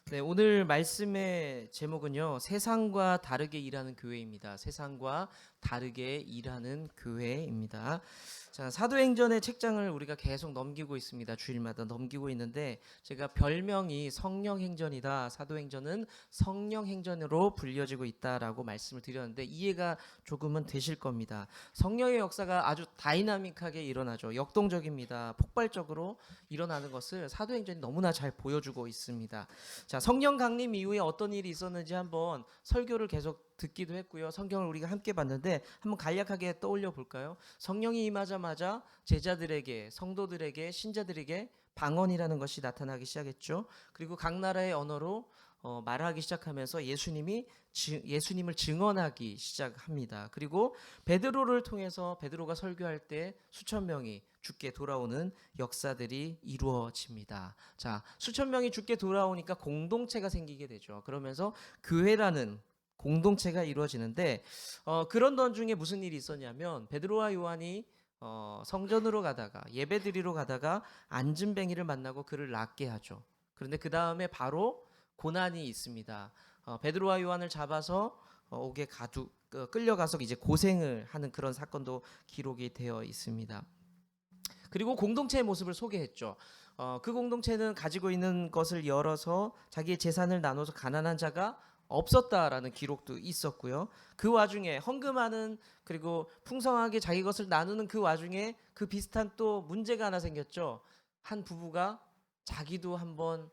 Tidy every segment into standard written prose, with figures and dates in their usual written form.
네, 오늘 말씀의 제목은요. 세상과 다르게 일하는 교회입니다. 세상과 다르게 일하는 교회입니다. 자, 사도행전의 책장을 우리가 계속 넘기고 있습니다. 주일마다 넘기고 있는데 제가 별명이 성령행전이다. 사도행전은 성령행전으로 불려지고 있다라고 말씀을 드렸는데 이해가 조금은 되실 겁니다. 성령의 역사가 아주 다이나믹하게 일어나죠. 역동적입니다. 폭발적으로 일어나는 것을 사도행전이 너무나 잘 보여주고 있습니다. 자, 성령 강림 이후에 어떤 일이 있었는지 한번 설교를 계속 듣기도 했고요. 성경을 우리가 함께 봤는데 한번 간략하게 떠올려 볼까요? 성령이 임하자마자 제자들에게, 성도들에게, 신자들에게 방언이라는 것이 나타나기 시작했죠. 그리고 각 나라의 언어로 말하기 시작하면서 예수님을 증언하기 시작합니다. 그리고 베드로를 통해서 베드로가 설교할 때 수천 명이 주께 돌아오는 역사들이 이루어집니다. 자, 수천 명이 주께 돌아오니까 공동체가 생기게 되죠. 그러면서 교회라는 공동체가 이루어지는데 그런 도중에 무슨 일이 있었냐면 베드로와 요한이 성전으로 가다가 예배드리러 가다가 안진뱅이를 만나고 그를 낫게 하죠. 그런데 그 다음에 바로 고난이 있습니다. 베드로와 요한을 잡아서 옥에 끌려가서 이제 고생을 하는 그런 사건도 기록이 되어 있습니다. 그리고 공동체의 모습을 소개했죠. 그 공동체는 가지고 있는 것을 열어서 자기의 재산을 나눠서 가난한 자가 없었다라는 기록도 있었고요. 그 와중에 헌금하는 그리고 풍성하게 자기 것을 나누는 그 와중에 그 비슷한 또 문제가 하나 생겼죠. 한 부부가 자기도 한번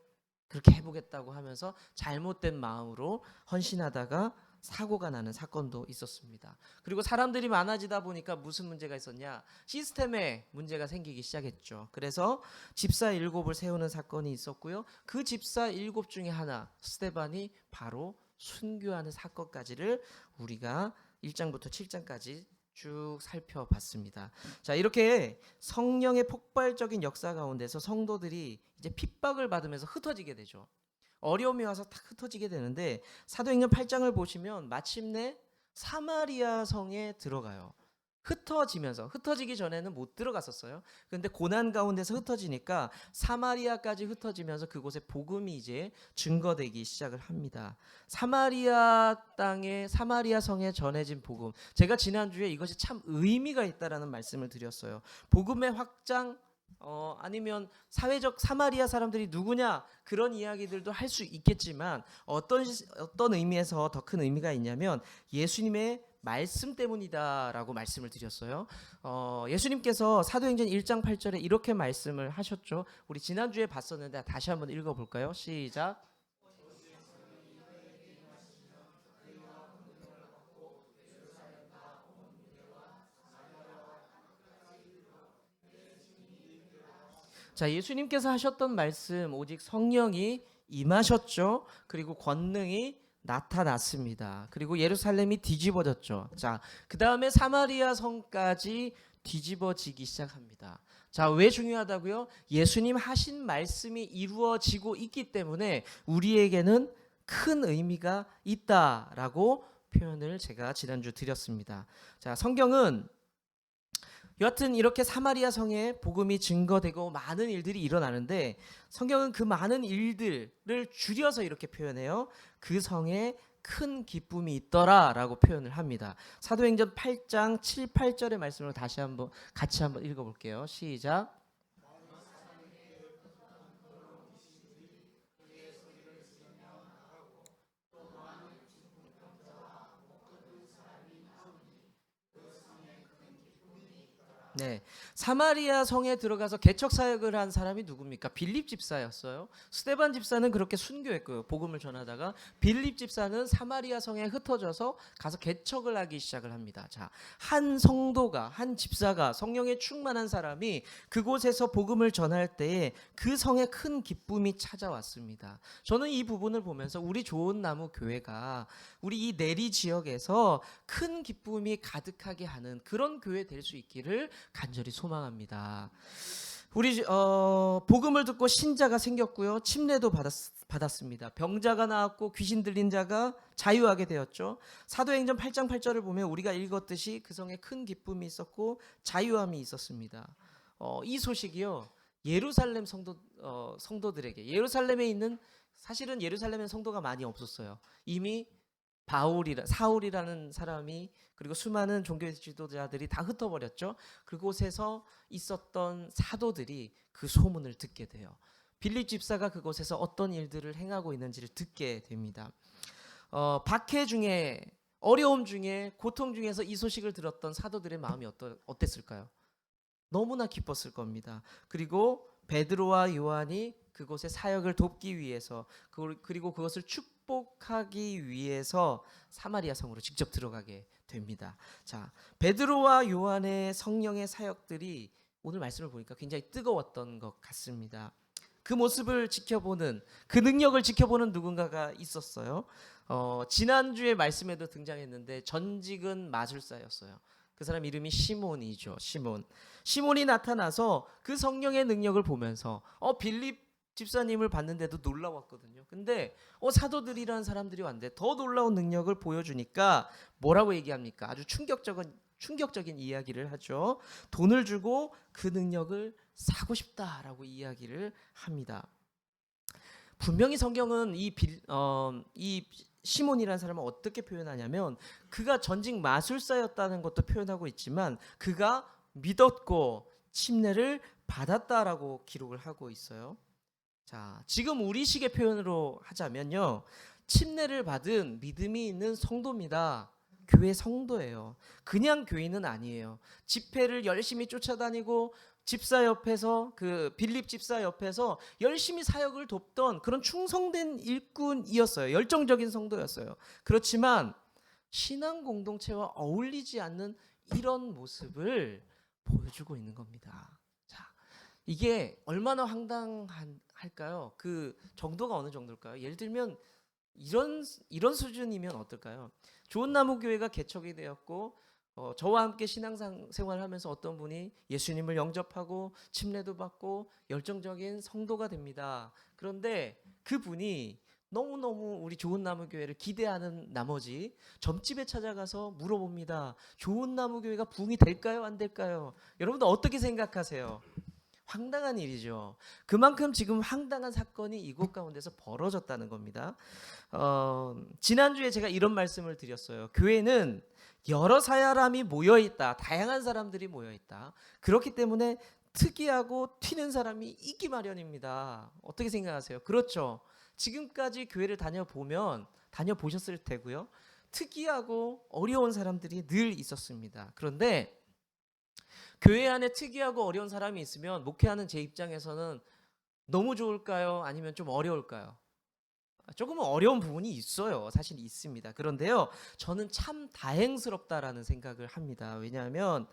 그렇게 해보겠다고 하면서 잘못된 마음으로 헌신하다가 사고가 나는 사건도 있었습니다. 그리고 사람들이 많아지다 보니까 무슨 문제가 있었냐? 시스템에 문제가 생기기 시작했죠. 그래서 집사 7을 세우는 사건이 있었고요. 그 집사 7 중에 하나 스데반이 바로 순교하는 사건까지를 우리가 1장부터 7장까지 쭉 살펴봤습니다. 자, 이렇게 성령의 폭발적인 역사 가운데서 성도들이 이제 핍박을 받으면서 흩어지게 되죠. 어려움이 와서 탁 흩어지게 되는데 사도행전 8장을 보시면 마침내 사마리아 성에 들어가요. 흩어지기 전에는 못 들어갔었어요. 그런데 고난 가운데서 흩어지니까 사마리아까지 흩어지면서 그곳에 복음이 이제 증거되기 시작을 합니다. 사마리아 땅에 사마리아 성에 전해진 복음. 제가 지난주에 이것이 참 의미가 있다라는 말씀을 드렸어요. 복음의 확장 아니면 사회적 사마리아 사람들이 누구냐 그런 이야기들도 할 수 있겠지만 어떤 의미에서 더 큰 의미가 있냐면 예수님의 말씀 때문이다라고 말씀을 드렸어요. 예수님께서 사도행전 1장 8절에 이렇게 말씀을 하셨죠. 우리 지난주에 봤었는데 다시 한번 읽어볼까요? 시작. 자, 예수님께서 하셨던 말씀 오직 성령이 임하셨죠. 그리고 권능이 나타났습니다. 그리고 예루살렘이 뒤집어졌죠. 자, 그 다음에 사마리아 성까지 뒤집어지기 시작합니다. 자, 왜 중요하다고요? 예수님 하신 말씀이 이루어지고 있기 때문에 우리에게는 큰 의미가 있다라고 표현을 제가 지난주 드렸습니다. 자, 성경은 여하튼 이렇게 사마리아 성에 복음이 증거되고 많은 일들이 일어나는데 성경은 그 많은 일들을 줄여서 이렇게 표현해요. 그 성에 큰 기쁨이 있더라라고 표현을 합니다. 사도행전 8장 7, 8절의 말씀을 다시 한번 같이 한번 읽어볼게요. 시작. 네, 사마리아 성에 들어가서 개척 사역을 한 사람이 누굽니까? 빌립 집사였어요. 스데반 집사는 그렇게 순교했고요. 복음을 전하다가 빌립 집사는 사마리아 성에 흩어져서 가서 개척을 하기 시작을 합니다. 자, 한 성도가 한 집사가 성령에 충만한 사람이 그곳에서 복음을 전할 때에 그 성에 큰 기쁨이 찾아왔습니다. 저는 이 부분을 보면서 우리 좋은 나무 교회가 우리 이 내리 지역에서 큰 기쁨이 가득하게 하는 그런 교회 될 수 있기를 간절히 소망합니다. 우리 복음을 듣고 신자가 생겼고요. 침례도 받았습니다. 병자가 나았고 귀신 들린 자가 자유하게 되었죠. 사도행전 8장 8절을 보면 우리가 읽었듯이 그 성에 큰 기쁨이 있었고 자유함이 있었습니다. 이 소식이요. 예루살렘 성도들에게 예루살렘에 있는 사실은 예루살렘에 성도가 많이 없었어요. 이미 사울이라는 사람이 그리고 수많은 종교 지도자들이 다 흩어버렸죠. 그곳에서 있었던 사도들이 그 소문을 듣게 돼요. 빌립 집사가 그곳에서 어떤 일들을 행하고 있는지를 듣게 됩니다. 박해 중에, 어려움 중에, 고통 중에서 이 소식을 들었던 사도들의 마음이 어땠을까요? 너무나 기뻤을 겁니다. 그리고 베드로와 요한이 그곳의 사역을 돕기 위해서, 그리고 그것을 축복하기 위해서 사마리아 성으로 직접 들어가게 됩니다. 자, 베드로와 요한의 성령의 사역들이 오늘 말씀을 보니까 굉장히 뜨거웠던 것 같습니다. 그 모습을 지켜보는, 그 능력을 지켜보는 누군가가 있었어요. 지난주에 말씀에도 등장했는데 전직은 마술사였어요. 그 사람 이름이 시몬이죠. 시몬이 나타나서 그 성령의 능력을 보면서 빌립 집사님을 봤는데도 놀라웠거든요. 근데 사도들이라는 사람들이 왔는데 더 놀라운 능력을 보여주니까 뭐라고 얘기합니까? 아주 충격적인 이야기를 하죠. 돈을 주고 그 능력을 사고 싶다라고 이야기를 합니다. 분명히 성경은 이 시몬이라는 사람을 어떻게 표현하냐면 그가 전직 마술사였다는 것도 표현하고 있지만 그가 믿었고 침례를 받았다라고 기록을 하고 있어요. 자, 지금 우리식의 표현으로 하자면요, 침례를 받은 믿음이 있는 성도입니다. 교회 성도예요. 그냥 교인은 아니에요. 집회를 열심히 쫓아다니고 집사 옆에서, 그 빌립 집사 옆에서 열심히 사역을 돕던 그런 충성된 일꾼이었어요. 열정적인 성도였어요. 그렇지만 신앙 공동체와 어울리지 않는 이런 모습을 보여주고 있는 겁니다. 자, 이게 얼마나 황당할까요? 그 정도가 어느 정도일까요? 예를 들면 이런 수준이면 어떨까요? 좋은나무교회가 개척이 되었고 저와 함께 신앙생활을 하면서 어떤 분이 예수님을 영접하고 침례도 받고 열정적인 성도가 됩니다. 그런데 그분이 너무너무 우리 좋은나무교회를 기대하는 나머지 점집에 찾아가서 물어봅니다. 좋은나무교회가 부흥이 될까요? 안 될까요? 여러분들 어떻게 생각하세요? 황당한 일이죠. 그만큼 지금 황당한 사건이 이곳 가운데서 벌어졌다는 겁니다. 지난주에 제가 이런 말씀을 드렸어요. 교회는 여러 사람이 모여있다. 다양한 사람들이 모여있다. 그렇기 때문에 특이하고 튀는 사람이 있기 마련입니다. 어떻게 생각하세요? 그렇죠. 지금까지 교회를 다녀보셨을 테고요. 특이하고 어려운 사람들이 늘 있었습니다. 그런데 교회 안에 특이하고 어려운 사람이 있으면 목회하는 제 입장에서는 너무 좋을까요? 아니면 좀 어려울까요? 조금은 어려운 부분이 있어요. 사실 있습니다. 그런데요, 저는 참 다행스럽다라는 생각을 합니다. 왜냐하면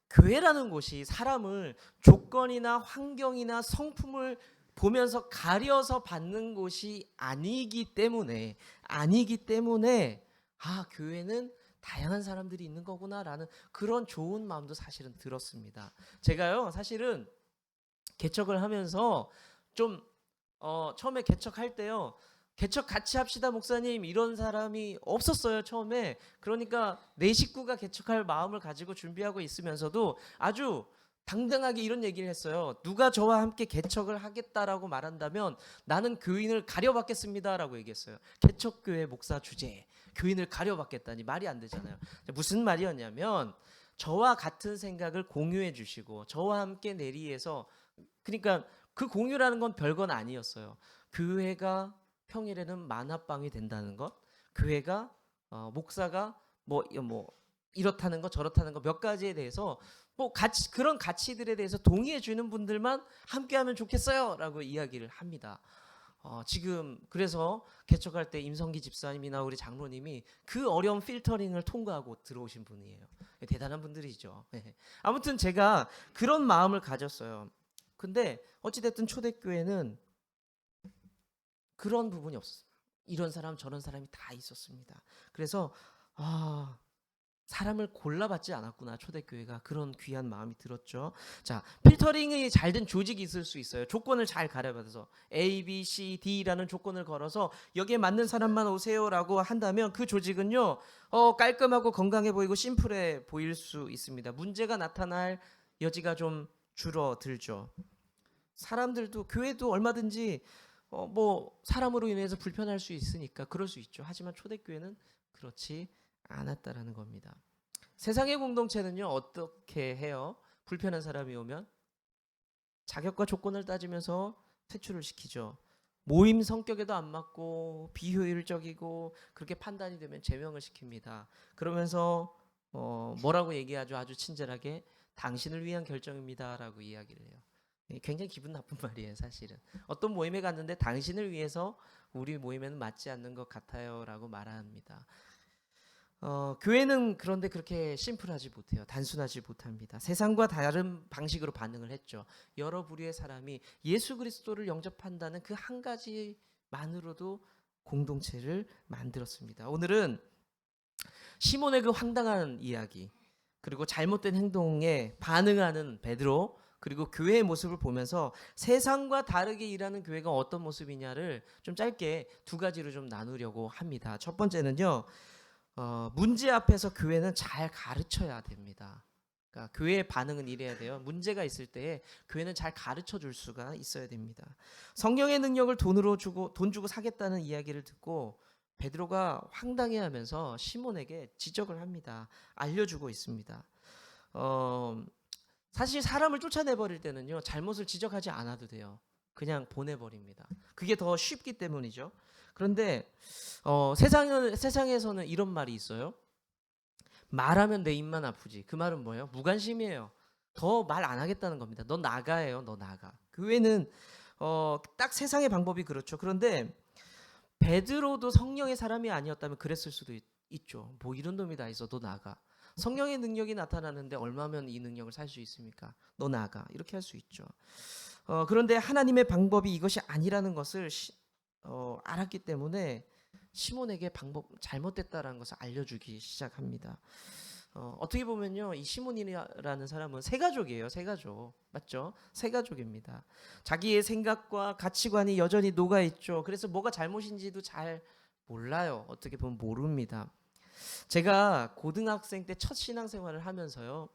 교회라는 곳이 사람을 조건이나 환경이나 성품을 보면서 가려서 받는 곳이 아니기 때문에 교회는 다양한 사람들이 있는 거구나라는 그런 좋은 마음도 사실은 들었습니다. 제가요, 사실은 개척을 하면서 좀 처음에 개척할 때요, 개척 같이 합시다 목사님 이런 사람이 없었어요. 처음에. 그러니까 내 식구가 개척할 마음을 가지고 준비하고 있으면서도 아주 당당하게 이런 얘기를 했어요. 누가 저와 함께 개척을 하겠다라고 말한다면 나는 교인을 가려받겠습니다라고 얘기했어요. 개척교회 목사 주제, 교인을 가려받겠다니 말이 안 되잖아요. 무슨 말이었냐면 저와 같은 생각을 공유해 주시고 저와 함께 내리에서, 그러니까 그 공유라는 건 별건 아니었어요. 교회가 평일에는 만화방이 된다는 것, 교회가 목사가 뭐 이렇다는 거 저렇다는 거 몇 가지에 대해서 그런 가치들에 대해서 동의해 주는 분들만 함께하면 좋겠어요라고 이야기를 합니다. 지금 그래서 개척할 때 임성기 집사님이나 우리 장로님이 그 어려운 필터링을 통과하고 들어오신 분이에요. 대단한 분들이죠. 아무튼 제가 그런 마음을 가졌어요. 근데 어찌됐든 초대교회는 그런 부분이 없었어요. 이런 사람 저런 사람이 다 있었습니다. 그래서 사람을 골라받지 않았구나 초대교회가, 그런 귀한 마음이 들었죠. 자, 필터링이 잘 된 조직이 있을 수 있어요. 조건을 잘 가려받아서 A, B, C, D라는 조건을 걸어서 여기에 맞는 사람만 오세요라고 한다면 그 조직은요 깔끔하고 건강해 보이고 심플해 보일 수 있습니다. 문제가 나타날 여지가 좀 줄어들죠. 사람들도, 교회도 얼마든지 뭐 사람으로 인해서 불편할 수 있으니까 그럴 수 있죠. 하지만 초대교회는 그렇지 않았다라는 겁니다. 세상의 공동체는요, 어떻게 해요? 불편한 사람이 오면 자격과 조건을 따지면서 퇴출을 시키죠. 모임 성격에도 안 맞고 비효율적이고 그렇게 판단이 되면 제명을 시킵니다. 그러면서 뭐라고 얘기하죠? 아주 친절하게 당신을 위한 결정입니다라고 이야기를 해요. 굉장히 기분 나쁜 말이에요, 사실은. 어떤 모임에 갔는데 당신을 위해서 우리 모임에는 맞지 않는 것 같아요라고 말합니다. 교회는 그런데 그렇게 심플하지 못해요. 단순하지 못합니다. 세상과 다른 방식으로 반응을 했죠. 여러 부류의 사람이 예수 그리스도를 영접한다는 그 한 가지만으로도 공동체를 만들었습니다. 오늘은 시몬의 그 황당한 이야기, 그리고 잘못된 행동에 반응하는 베드로, 그리고 교회의 모습을 보면서 세상과 다르게 일하는 교회가 어떤 모습이냐를 좀 짧게 두 가지로 좀 나누려고 합니다. 첫 번째는요, 문제 앞에서 교회는 잘 가르쳐야 됩니다. 그러니까 교회의 반응은 이래야 돼요. 문제가 있을 때 교회는 잘 가르쳐 줄 수가 있어야 됩니다. 성령의 능력을 돈 주고 사겠다는 이야기를 듣고 베드로가 황당해하면서 시몬에게 지적을 합니다. 알려주고 있습니다. 사실 사람을 쫓아내버릴 때는요, 잘못을 지적하지 않아도 돼요. 그냥 보내버립니다. 그게 더 쉽기 때문이죠. 그런데 세상에서는 이런 말이 있어요. 말하면 내 입만 아프지. 그 말은 뭐예요? 무관심이에요. 더 말 안 하겠다는 겁니다. 너 나가예요. 너 나가. 교회는 딱 세상의 방법이 그렇죠. 그런데 베드로도 성령의 사람이 아니었다면 그랬을 수도 있죠. 뭐 이런 놈이 다 있어. 너 나가. 성령의 능력이 나타나는데 얼마면 이 능력을 살 수 있습니까? 너 나가. 이렇게 할 수 있죠. 그런데 하나님의 방법이 이것이 아니라는 것을 알았기 때문에 시몬에게 잘못됐다라는 것을 알려주기 시작합니다. 어떻게 보면요, 이 시몬이라는 사람은 세 가족이에요. 세 가족 맞죠? 세 가족입니다. 자기의 생각과 가치관이 여전히 녹아 있죠. 그래서 뭐가 잘못인지도 잘 몰라요. 어떻게 보면 모릅니다. 제가 고등학생 때 첫 신앙생활을 하면서요,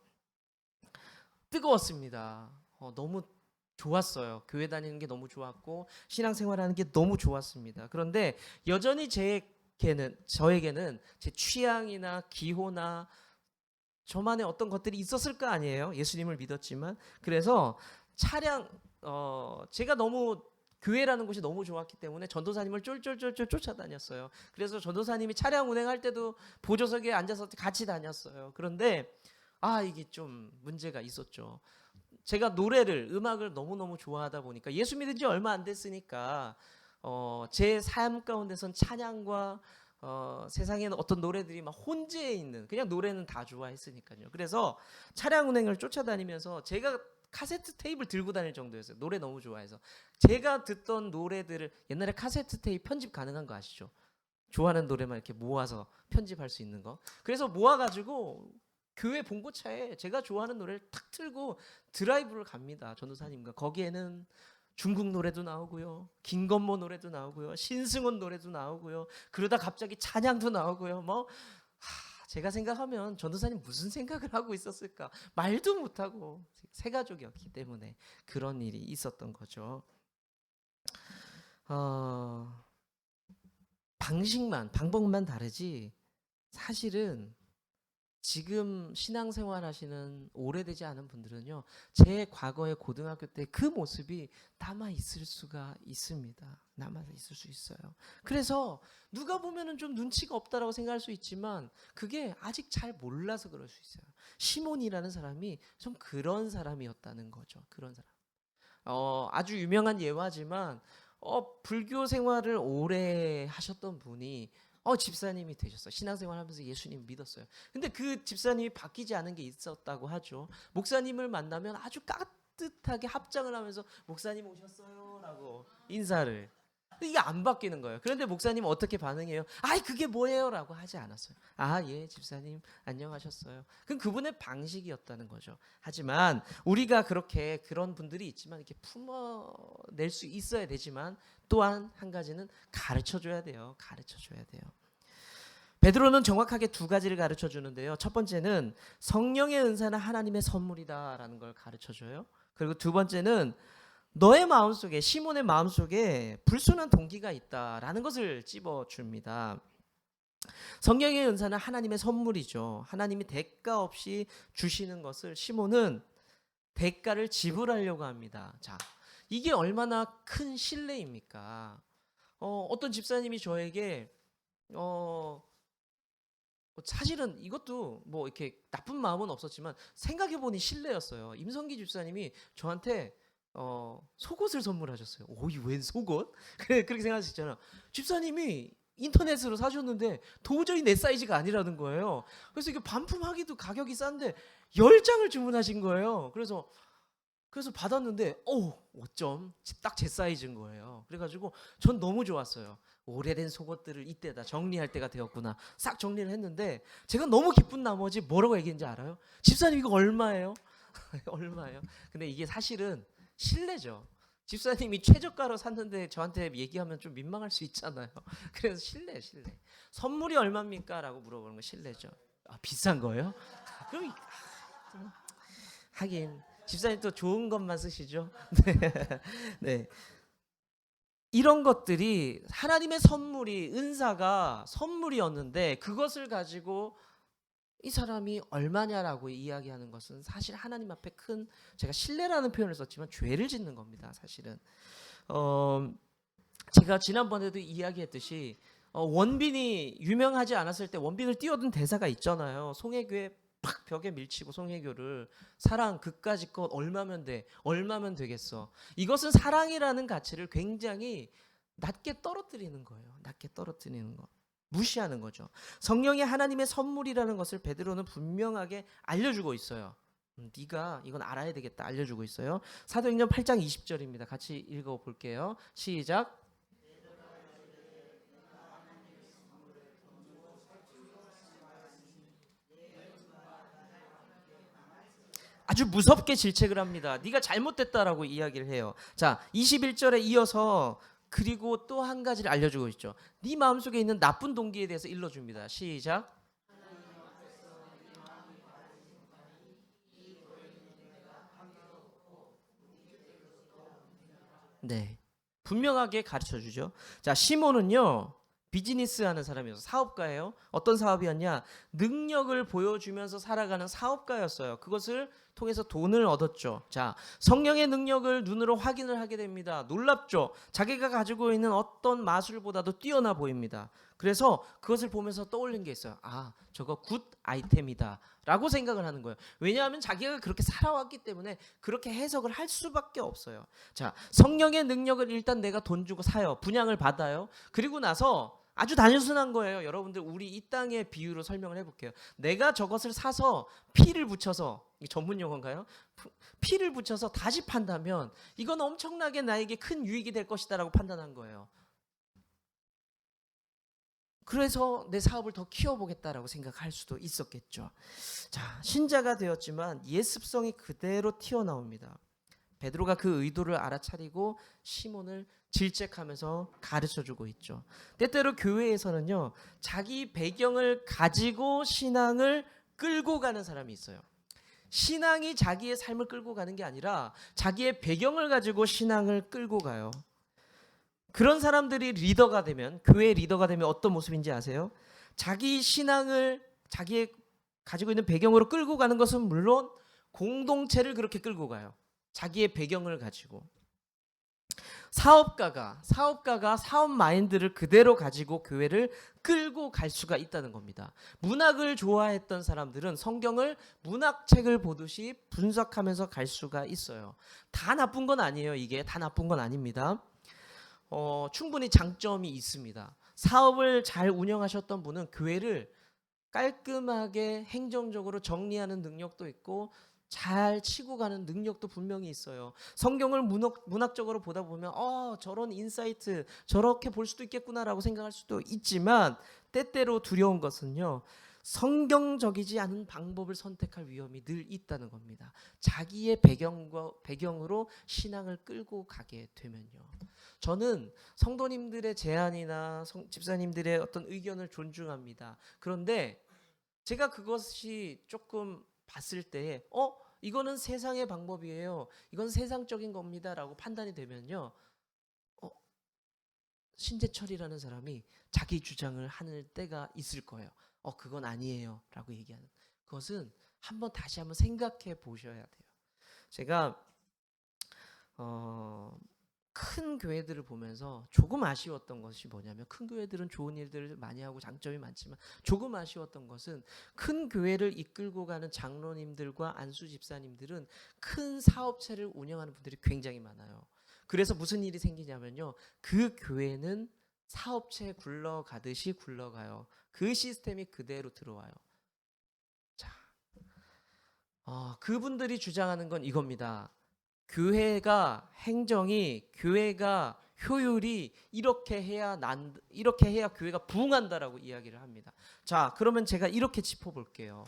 뜨거웠습니다. 너무 좋았어요. 교회 다니는 게 너무 좋았고 신앙생활하는 게 너무 좋았습니다. 그런데 여전히 저에게는 제 취향이나 기호나 저만의 어떤 것들이 있었을 거 아니에요. 예수님을 믿었지만. 그래서 제가 너무 교회라는 곳이 너무 좋았기 때문에 전도사님을 쫄쫄쫄쫄 쫓아다녔어요. 그래서 전도사님이 차량 운행할 때도 보조석에 앉아서 같이 다녔어요. 그런데 이게 좀 문제가 있었죠. 제가 음악을 너무너무 좋아하다 보니까 예수 믿은 지 얼마 안 됐으니까 제 삶 가운데선 찬양과 세상에는 어떤 노래들이 막 혼재해 있는, 그냥 노래는 다 좋아했으니까요. 그래서 차량 운행을 쫓아다니면서 제가 카세트 테이프를 들고 다닐 정도였어요. 노래 너무 좋아해서. 제가 듣던 노래들을, 옛날에 카세트 테이프 편집 가능한 거 아시죠? 좋아하는 노래만 이렇게 모아서 편집할 수 있는 거. 그래서 모아가지고 교회 봉고차에 제가 좋아하는 노래를 탁 틀고 드라이브를 갑니다. 전도사님과. 거기에는 중국 노래도 나오고요, 김건모 노래도 나오고요, 신승훈 노래도 나오고요, 그러다 갑자기 찬양도 나오고요. 제가 생각하면 전도사님 무슨 생각을 하고 있었을까? 말도 못하고 세 가족이었기 때문에 그런 일이 있었던 거죠. 방법만 다르지 사실은 지금 신앙생활 하시는 오래되지 않은 분들은요, 제 과거의 고등학교 때 그 모습이 남아 있을 수가 있습니다. 남아 있을 수 있어요. 그래서 누가 보면은 좀 눈치가 없다라고 생각할 수 있지만 그게 아직 잘 몰라서 그럴 수 있어요. 시몬이라는 사람이 좀 그런 사람이었다는 거죠. 그런 사람. 아주 유명한 예화지만 불교 생활을 오래 하셨던 분이 집사님이 되셨어요. 신앙생활 하면서 예수님 믿었어요. 근데 그 집사님이 바뀌지 않은 게 있었다고 하죠. 목사님을 만나면 아주 따뜻하게 합장을 하면서 목사님 오셨어요 라고 인사를. 이게 안 바뀌는 거예요. 그런데 목사님은 어떻게 반응해요? 그게 뭐예요? 라고 하지 않았어요. 예, 집사님 안녕하셨어요. 그건 그분의 방식이었다는 거죠. 하지만 우리가 그런 분들이 있지만 이렇게 품어낼 수 있어야 되지만 또한 한 가지는 가르쳐줘야 돼요. 가르쳐줘야 돼요. 베드로는 정확하게 두 가지를 가르쳐 주는데요. 첫 번째는 성령의 은사는 하나님의 선물이다라는 걸 가르쳐 줘요. 그리고 두 번째는 너의 마음속에, 시몬의 마음속에 불순한 동기가 있다라는 것을 찝어줍니다. 성령의 은사는 하나님의 선물이죠. 하나님이 대가 없이 주시는 것을 시몬은 대가를 지불하려고 합니다. 자, 이게 얼마나 큰 신뢰입니까? 어떤 집사님이 저에게 사실은 이것도 뭐 이렇게 나쁜 마음은 없었지만 생각해보니 신뢰였어요. 임성기 집사님이 저한테 속옷을 선물하셨어요. 오이 웬 속옷? 그렇게 생각할 수 있잖아. 집사님이 인터넷으로 사셨는데 도저히 내 사이즈가 아니라는 거예요. 그래서 이게 반품하기도 가격이 싼데 10장을 주문하신 거예요. 그래서 받았는데 어쩜 딱 제 사이즈인 거예요. 그래가지고 전 너무 좋았어요. 오래된 속옷들을 이때다 정리할 때가 되었구나. 싹 정리를 했는데 제가 너무 기쁜 나머지 뭐라고 얘기했는지 알아요? 집사님 이거 얼마예요? 얼마예요? 근데 이게 사실은 신뢰죠. 집사님이 최저가로 샀는데 저한테 얘기하면 좀 민망할 수 있잖아요. 그래서 신뢰. 선물이 얼마입니까? 라고 물어보는 거 신뢰죠. 비싼 거예요? 그럼 하긴 집사님 또 좋은 것만 쓰시죠. 네. 이런 것들이 하나님의 선물이, 은사가 선물이었는데 그것을 가지고 이 사람이 얼마냐라고 이야기하는 것은 사실 하나님 앞에 큰, 제가 신뢰라는 표현을 썼지만 죄를 짓는 겁니다. 사실은 제가 지난번에도 이야기했듯이 원빈이 유명하지 않았을 때 원빈을 띄워둔 대사가 있잖아요. 송혜교의 팍 벽에 밀치고 송혜교를 사랑 그까짓 것 얼마면 돼? 얼마면 되겠어? 이것은 사랑이라는 가치를 굉장히 낮게 떨어뜨리는 거예요. 낮게 떨어뜨리는 거. 무시하는 거죠. 성령이 하나님의 선물이라는 것을 베드로는 분명하게 알려주고 있어요. 네가 이건 알아야 되겠다 알려주고 있어요. 사도행전 8장 20절입니다. 같이 읽어볼게요. 시작. 아주 무섭게 질책을 합니다. 네가 잘못됐다라고 이야기를 해요. 자, 21절에 이어서 그리고 또 한 가지를 알려주고 있죠. 네 마음속에 있는 나쁜 동기에 대해서 일러줍니다. 시작. 네, 분명하게 가르쳐주죠. 자, 시몬은요 비즈니스 하는 사람이어서 사업가예요. 어떤 사업이었냐? 능력을 보여주면서 살아가는 사업가였어요. 그것을 통해서 돈을 얻었죠. 자, 성령의 능력을 눈으로 확인을 하게 됩니다. 놀랍죠? 자기가 가지고 있는 어떤 마술보다도 뛰어나 보입니다. 그래서 그것을 보면서 떠올린 게 있어요. 아, 저거 굿 아이템이다 라고 생각을 하는 거예요. 왜냐하면 자기가 그렇게 살아왔기 때문에 그렇게 해석을 할 수밖에 없어요. 자, 성령의 능력을 일단 내가 돈 주고 사요. 분양을 받아요. 그리고 나서 아주 단순한 거예요. 여러분들 우리 이 땅의 비유로 설명을 해볼게요. 내가 저것을 사서 피를 붙여서, 전문 용어인가요? 피를 붙여서 다시 판다면 이건 엄청나게 나에게 큰 유익이 될 것이다 라고 판단한 거예요. 그래서 내 사업을 더 키워보겠다라고 생각할 수도 있었겠죠. 자, 신자가 되었지만 옛 습성이 그대로 튀어나옵니다. 베드로가 그 의도를 알아차리고 시몬을 질책하면서 가르쳐주고 있죠. 때때로 교회에서는요, 자기 배경을 가지고 신앙을 끌고 가는 사람이 있어요. 신앙이 자기의 삶을 끌고 가는 게 아니라 자기의 배경을 가지고 신앙을 끌고 가요. 그런 사람들이 리더가 되면, 교회의 리더가 되면 어떤 모습인지 아세요? 자기 신앙을 자기의 가지고 있는 배경으로 끌고 가는 것은 물론 공동체를 그렇게 끌고 가요. 자기의 배경을 가지고. 사업가가 사업 마인드를 그대로 가지고 교회를 끌고 갈 수가 있다는 겁니다. 문학을 좋아했던 사람들은 성경을 문학책을 보듯이 분석하면서 갈 수가 있어요. 다 나쁜 건 아니에요. 이게 다 나쁜 건 아닙니다. 충분히 장점이 있습니다. 사업을 잘 운영하셨던 분은 교회를 깔끔하게 행정적으로 정리하는 능력도 있고 잘 치고 가는 능력도 분명히 있어요. 성경을 문학적으로 보다 보면 저런 인사이트 저렇게 볼 수도 있겠구나라고 생각할 수도 있지만 때때로 두려운 것은요. 성경적이지 않은 방법을 선택할 위험이 늘 있다는 겁니다. 자기의 배경으로 신앙을 끌고 가게 되면요. 저는 성도님들의 제안이나 집사님들의 어떤 의견을 존중합니다. 그런데 제가 그것이 조금 봤을 때 이거는 세상의 방법이에요. 이건 세상적인 겁니다라고 판단이 되면요. 신재철이라는 사람이 자기 주장을 하는 때가 있을 거예요. 그건 아니에요라고 얘기하는. 그것은 다시 한번 생각해 보셔야 돼요. 제가 큰 교회들을 보면서 조금 아쉬웠던 것이 뭐냐면, 큰 교회들은 좋은 일들을 많이 하고 장점이 많지만 조금 아쉬웠던 것은 큰 교회를 이끌고 가는 장로님들과 안수 집사님들은 큰 사업체를 운영하는 분들이 굉장히 많아요. 그래서 무슨 일이 생기냐면요, 그 교회는 사업체 굴러가듯이 굴러가요. 그 시스템이 그대로 들어와요. 자, 그분들이 주장하는 건 이겁니다. 교회가 행정이, 교회가 효율이 이렇게 해야 교회가 부흥한다라고 이야기를 합니다. 자, 그러면 제가 이렇게 짚어볼게요.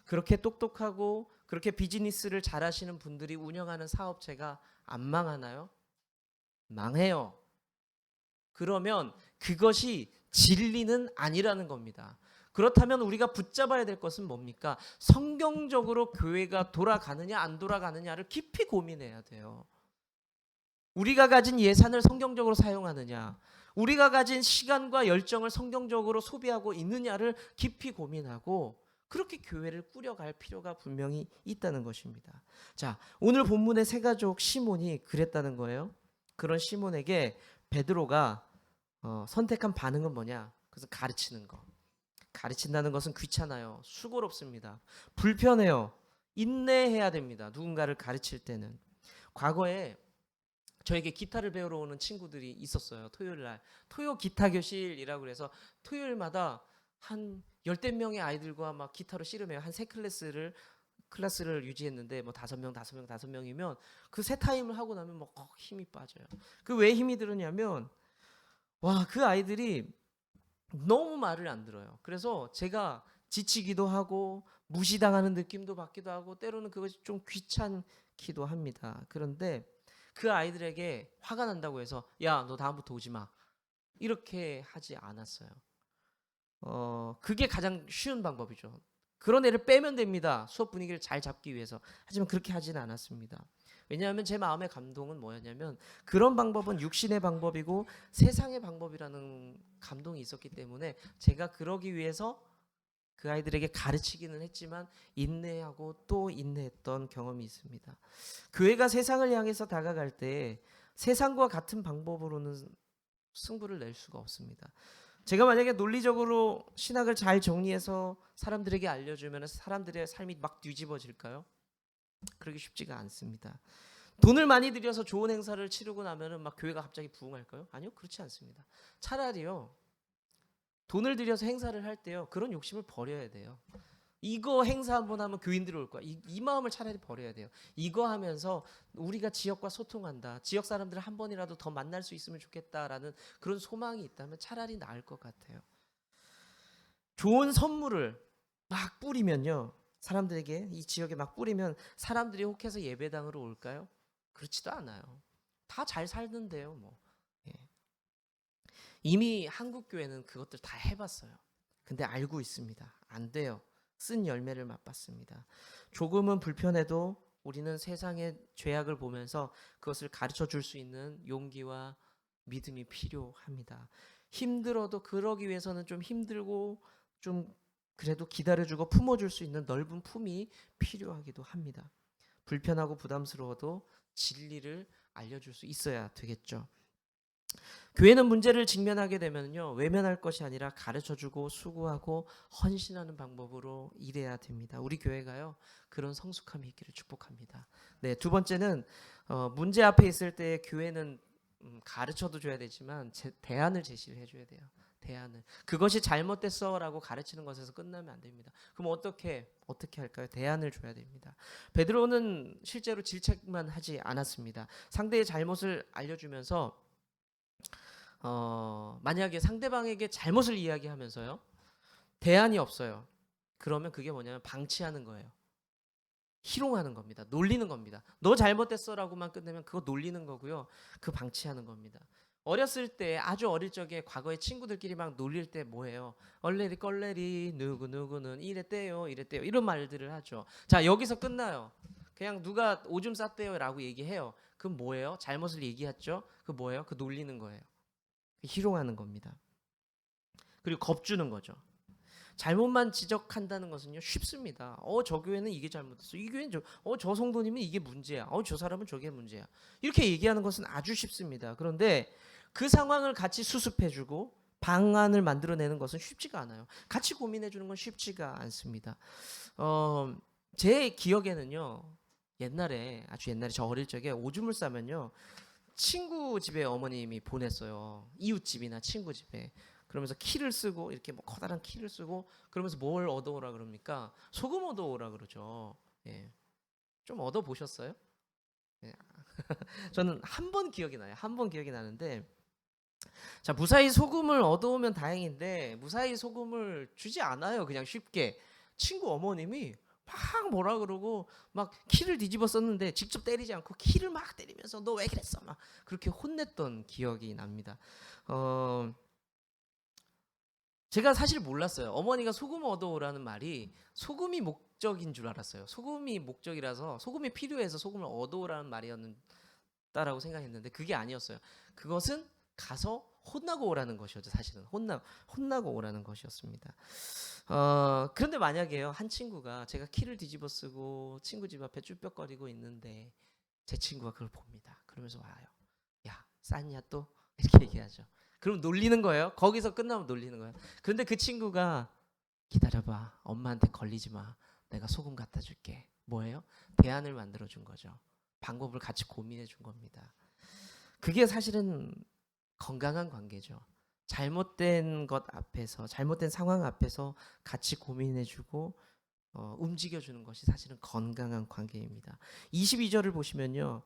그렇게 똑똑하고 그렇게 비즈니스를 잘하시는 분들이 운영하는 사업체가 안 망하나요? 망해요. 그러면 그것이 진리는 아니라는 겁니다. 그렇다면 우리가 붙잡아야 될 것은 뭡니까? 성경적으로 교회가 돌아가느냐 안 돌아가느냐를 깊이 고민해야 돼요. 우리가 가진 예산을 성경적으로 사용하느냐, 우리가 가진 시간과 열정을 성경적으로 소비하고 있느냐를 깊이 고민하고 그렇게 교회를 꾸려갈 필요가 분명히 있다는 것입니다. 자, 오늘 본문의 세 가족 시몬이 그랬다는 거예요. 그런 시몬에게 베드로가 선택한 반응은 뭐냐? 그래서 가르치는 거. 가르친다는 것은 귀찮아요. 수고롭습니다. 불편해요. 인내해야 됩니다. 누군가를 가르칠 때는. 과거에 저에게 기타를 배우러 오는 친구들이 있었어요. 토요일 날. 토요 기타 교실이라고 그래서 토요일마다 한 10대 명의 아이들과 막 기타로 씨름해요. 한 3클래스를 유지했는데 뭐 5명이면 그 세 타임을 하고 나면 뭐 힘이 빠져요. 그 왜 힘이 들었냐면, 그 아이들이 너무 말을 안 들어요. 그래서 제가 지치기도 하고 무시당하는 느낌도 받기도 하고 때로는 그것이 좀 귀찮기도 합니다. 그런데 그 아이들에게 화가 난다고 해서 야, 너 다음부터 오지 마, 이렇게 하지 않았어요. 그게 가장 쉬운 방법이죠. 그런 애를 빼면 됩니다. 수업 분위기를 잘 잡기 위해서. 하지만 그렇게 하지는 않았습니다. 왜냐하면 제 마음의 감동은 뭐였냐면, 그런 방법은 육신의 방법이고 세상의 방법이라는 감동이 있었기 때문에 제가 그러기 위해서 그 아이들에게 가르치기는 했지만 인내하고 또 인내했던 경험이 있습니다. 교회가 세상을 향해서 다가갈 때 세상과 같은 방법으로는 승부를 낼 수가 없습니다. 제가 만약에 논리적으로 신학을 잘 정리해서 사람들에게 알려주면 사람들의 삶이 막 뒤집어질까요? 그러기 쉽지가 않습니다. 돈을 많이 들여서 좋은 행사를 치르고 나면은 막 교회가 갑자기 부흥할까요? 아니요, 그렇지 않습니다. 차라리요, 돈을 들여서 행사를 할 때요, 그런 욕심을 버려야 돼요. 이거 행사 한번 하면 교인들이 올 거야. 이 마음을 차라리 버려야 돼요. 이거 하면서 우리가 지역과 소통한다, 지역 사람들을 한 번이라도 더 만날 수 있으면 좋겠다라는 그런 소망이 있다면 차라리 나을 것 같아요. 좋은 선물을 막 뿌리면요, 사람들에게 이 지역에 막 뿌리면 사람들이 혹해서 예배당으로 올까요? 그렇지도 않아요. 다 잘 살던데요, 뭐. 예. 이미 한국 교회는 그것들 다 해봤어요. 근데 알고 있습니다. 안 돼요. 쓴 열매를 맛봤습니다. 조금은 불편해도 우리는 세상의 죄악을 보면서 그것을 가르쳐 줄 수 있는 용기와 믿음이 필요합니다. 힘들어도 그러기 위해서는 좀 힘들고 좀 그래도 기다려주고 품어줄 수 있는 넓은 품이 필요하기도 합니다. 불편하고 부담스러워도 진리를 알려줄 수 있어야 되겠죠. 교회는 문제를 직면하게 되면요, 외면할 것이 아니라 가르쳐주고 수고하고 헌신하는 방법으로 일해야 됩니다. 우리 교회가요, 그런 성숙함이 있기를 축복합니다. 네, 두 번째는 문제 앞에 있을 때 교회는 가르쳐도 줘야 되지만 대안을 제시를 해줘야 돼요. 대안을. 그것이 잘못됐어라고 가르치는 것에서 끝나면 안 됩니다. 그럼 어떻게 할까요? 대안을 줘야 됩니다. 베드로는 실제로 질책만 하지 않았습니다. 상대의 잘못을 알려주면서 만약에 상대방에게 잘못을 이야기하면서요, 대안이 없어요. 그러면 그게 뭐냐면 방치하는 거예요. 희롱하는 겁니다. 놀리는 겁니다. 너 잘못됐어라고만 끝내면 그거 놀리는 거고요. 그 방치하는 겁니다. 어렸을 때, 아주 어릴 적에 과거에 친구들끼리 막 놀릴 때 뭐예요? 얼레리 껄레리 누구누구는 이랬대요 이런 말들을 하죠. 자, 여기서 끝나요. 그냥 누가 오줌 쌌대요라고 얘기해요. 그건 뭐예요? 잘못을 얘기했죠. 그 뭐예요? 그 놀리는 거예요. 희롱하는 겁니다. 그리고 겁주는 거죠. 잘못만 지적한다는 것은요 쉽습니다. 저 교회는 이게 잘못했어. 이 교회는 저 성도님은 이게 문제야. 저 사람은 저게 문제야. 이렇게 얘기하는 것은 아주 쉽습니다. 그런데 그 상황을 같이 수습해주고 방안을 만들어내는 것은 쉽지가 않아요. 같이 고민해주는 건 쉽지가 않습니다. 제 기억에는요 옛날에 아주 옛날에 저 어릴 적에 오줌을 싸면요 친구 집에 어머님이 보냈어요. 이웃집이나 친구 집에. 그러면서 키를 쓰고 이렇게 뭐 커다란 키를 쓰고 그러면서 뭘 얻어오라 그럽니까? 소금 얻어오라 그러죠. 예. 좀 얻어 보셨어요? 예. 저는 한 번 기억이 나요. 한 번 기억이 나는데 자 무사히 소금을 얻어오면 다행인데 무사히 소금을 주지 않아요. 그냥 쉽게 친구 어머님이 막 뭐라 그러고 막 키를 뒤집어 썼는데 직접 때리지 않고 키를 막 때리면서 너 왜 그랬어? 막 그렇게 혼냈던 기억이 납니다. 제가 사실 몰랐어요. 어머니가 소금 얻어오라는 말이 소금이 목적인 줄 알았어요. 소금이 목적이라서 소금이 필요해서 소금을 얻어오라는 말이었다라고 생각했는데 그게 아니었어요. 그것은 가서 혼나고 오라는 것이었죠. 사실은 혼나고 오라는 것이었습니다. 그런데 만약에요 한 친구가 제가 키를 뒤집어 쓰고 친구 집 앞에 쭈뼛거리고 있는데 제 친구가 그걸 봅니다. 그러면서 와요. 야 쌌냐 또? 이렇게 얘기하죠. 그럼 놀리는 거예요. 거기서 끝나면 놀리는 거예요. 그런데 그 친구가 기다려봐. 엄마한테 걸리지 마. 내가 소금 갖다 줄게. 뭐예요? 대안을 만들어 준 거죠. 방법을 같이 고민해 준 겁니다. 그게 사실은 건강한 관계죠. 잘못된 것 앞에서 잘못된 상황 앞에서 같이 고민해 주고 움직여 주는 것이 사실은 건강한 관계입니다. 22절을 보시면요.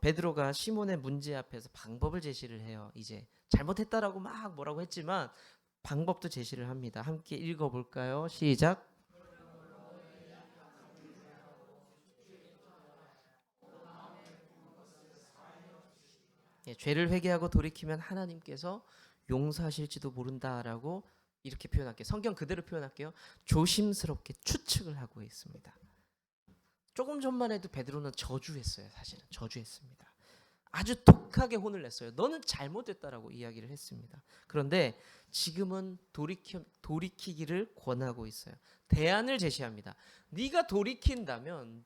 베드로가 시몬의 문제 앞에서 방법을 제시를 해요. 이제 잘못했다라고 막 뭐라고 했지만 방법도 제시를 합니다. 함께 읽어볼까요? 시작. 예, 죄를 회개하고 돌이키면 하나님께서 용서하실지도 모른다라고 이렇게 표현할게요. 성경 그대로 표현할게요. 조심스럽게 추측을 하고 있습니다. 조금 전만 해도 베드로는 저주했어요. 사실은 저주했습니다. 아주 독하게 혼을 냈어요. 너는 잘못됐다라고 이야기를 했습니다. 그런데 지금은 돌이키기를 권하고 있어요. 대안을 제시합니다. 네가 돌이킨다면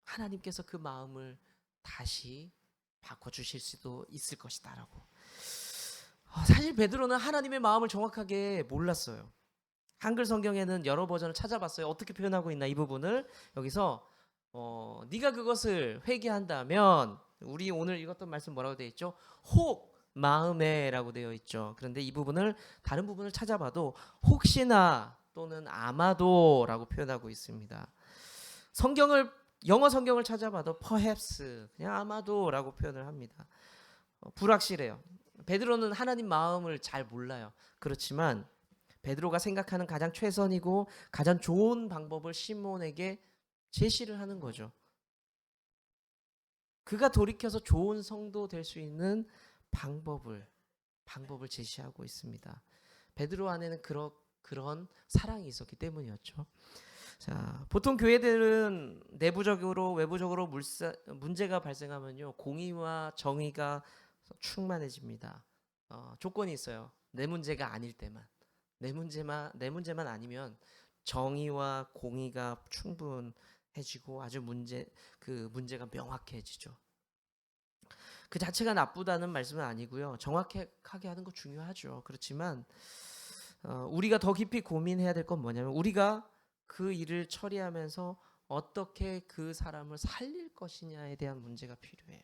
하나님께서 그 마음을 다시 바꿔주실 수도 있을 것이다라고. 사실 베드로는 하나님의 마음을 정확하게 몰랐어요. 한글 성경에는 여러 버전을 찾아봤어요. 어떻게 표현하고 있나 이 부분을 여기서 네가 그것을 회개한다면 우리 오늘 읽었던 말씀 뭐라고 되어 있죠? 혹 마음에라고 되어 있죠. 그런데 이 부분을 다른 부분을 찾아봐도 혹시나 또는 아마도라고 표현하고 있습니다. 영어 성경을 찾아봐도 perhaps 그냥 아마도라고 표현을 합니다. 불확실해요. 베드로는 하나님 마음을 잘 몰라요. 그렇지만 베드로가 생각하는 가장 최선이고 가장 좋은 방법을 시몬에게 제시를 하는 거죠. 그가 돌이켜서 좋은 성도 될 수 있는 방법을 제시하고 있습니다. 베드로 안에는 그런 사랑이 있었기 때문이었죠. 자, 보통 교회들은 내부적으로 외부적으로 문제가 발생하면요 공의와 정의가 충만해집니다. 조건이 있어요. 내 문제가 아닐 때만. 내 문제만 아니면 정의와 공의가 충분해지고 아주 문제가 명확해지죠. 그 자체가 나쁘다는 말씀은 아니고요. 정확하게 하는 거 중요하죠. 그렇지만 우리가 더 깊이 고민해야 될 건 뭐냐면 우리가 그 일을 처리하면서 어떻게 그 사람을 살릴 것이냐에 대한 문제가 필요해요.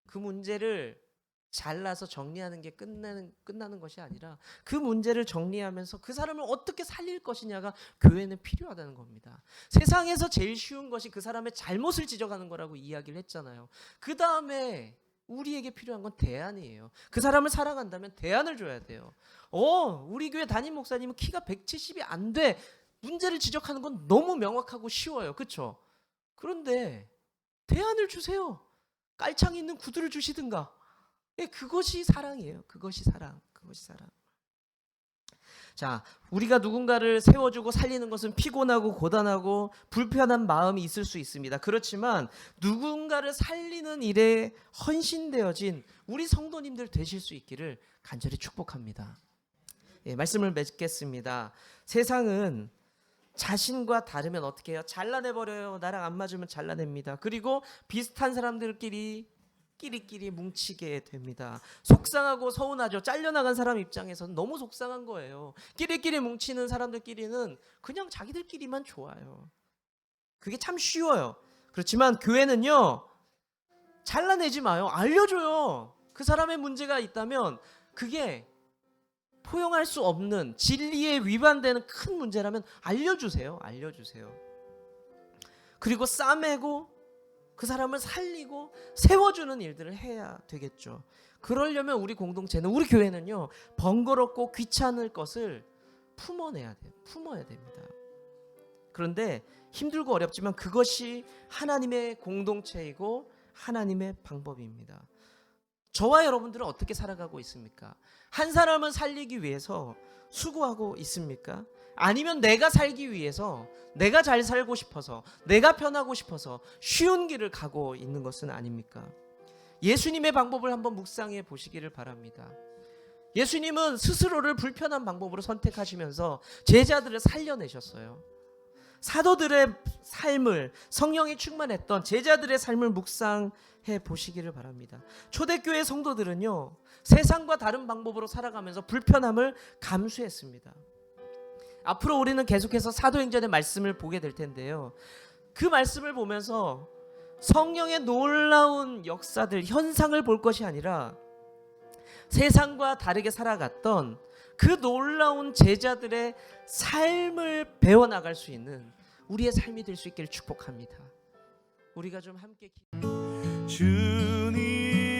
그 문제를 잘라서 정리하는 게 끝나는 것이 아니라 그 문제를 정리하면서 그 사람을 어떻게 살릴 것이냐가 교회는 필요하다는 겁니다. 세상에서 제일 쉬운 것이 그 사람의 잘못을 지적하는 거라고 이야기를 했잖아요. 그 다음에 우리에게 필요한 건 대안이에요. 그 사람을 사랑한다면 대안을 줘야 돼요. 우리 교회 담임 목사님은 키가 170이 안 돼. 문제를 지적하는 건 너무 명확하고 쉬워요. 그렇죠? 그런데 대안을 주세요. 깔창 있는 구두를 주시든가. 그것이 사랑이에요. 그것이 사랑. 자, 우리가 누군가를 세워주고 살리는 것은 피곤하고 고단하고 불편한 마음이 있을 수 있습니다. 그렇지만 누군가를 살리는 일에 헌신되어진 우리 성도님들 되실 수 있기를 간절히 축복합니다. 예, 말씀을 맺겠습니다. 세상은 자신과 다르면 어떻게 해요? 잘라내버려요. 나랑 안 맞으면 잘라냅니다. 그리고 비슷한 사람들끼리 끼리끼리 뭉치게 됩니다. 속상하고 서운하죠. 잘려나간 사람 입장에서는 너무 속상한 거예요. 끼리끼리 뭉치는 사람들끼리는 그냥 자기들끼리만 좋아요. 그게 참 쉬워요. 그렇지만 교회는요, 잘라내지 마요. 알려줘요. 그 사람의 문제가 있다면 그게 포용할 수 없는 진리에 위반되는 큰 문제라면 알려주세요. 알려주세요. 그리고 싸매고 그 사람을 살리고 세워주는 일들을 해야 되겠죠. 그러려면 우리 공동체는, 우리 교회는요, 번거롭고 귀찮을 것을 품어야 됩니다. 그런데 힘들고 어렵지만 그것이 하나님의 공동체이고 하나님의 방법입니다. 저와 여러분들은 어떻게 살아가고 있습니까? 한 사람을 살리기 위해서 수고하고 있습니까? 아니면 내가 살기 위해서, 내가 잘 살고 싶어서, 내가 편하고 싶어서 쉬운 길을 가고 있는 것은 아닙니까? 예수님의 방법을 한번 묵상해 보시기를 바랍니다. 예수님은 스스로를 불편한 방법으로 선택하시면서 제자들을 살려내셨어요. 사도들의 삶을, 성령이 충만했던 제자들의 삶을 묵상해 보시기를 바랍니다. 초대교회 성도들은요, 세상과 다른 방법으로 살아가면서 불편함을 감수했습니다. 앞으로 우리는 계속해서 사도행전의 말씀을 보게 될 텐데요, 그 말씀을 보면서 성령의 놀라운 역사들, 현상을 볼 것이 아니라 세상과 다르게 살아갔던 그 놀라운 제자들의 삶을 배워나갈 수 있는 우리의 삶이 될 수 있기를 축복합니다. 우리가 좀 함께 주님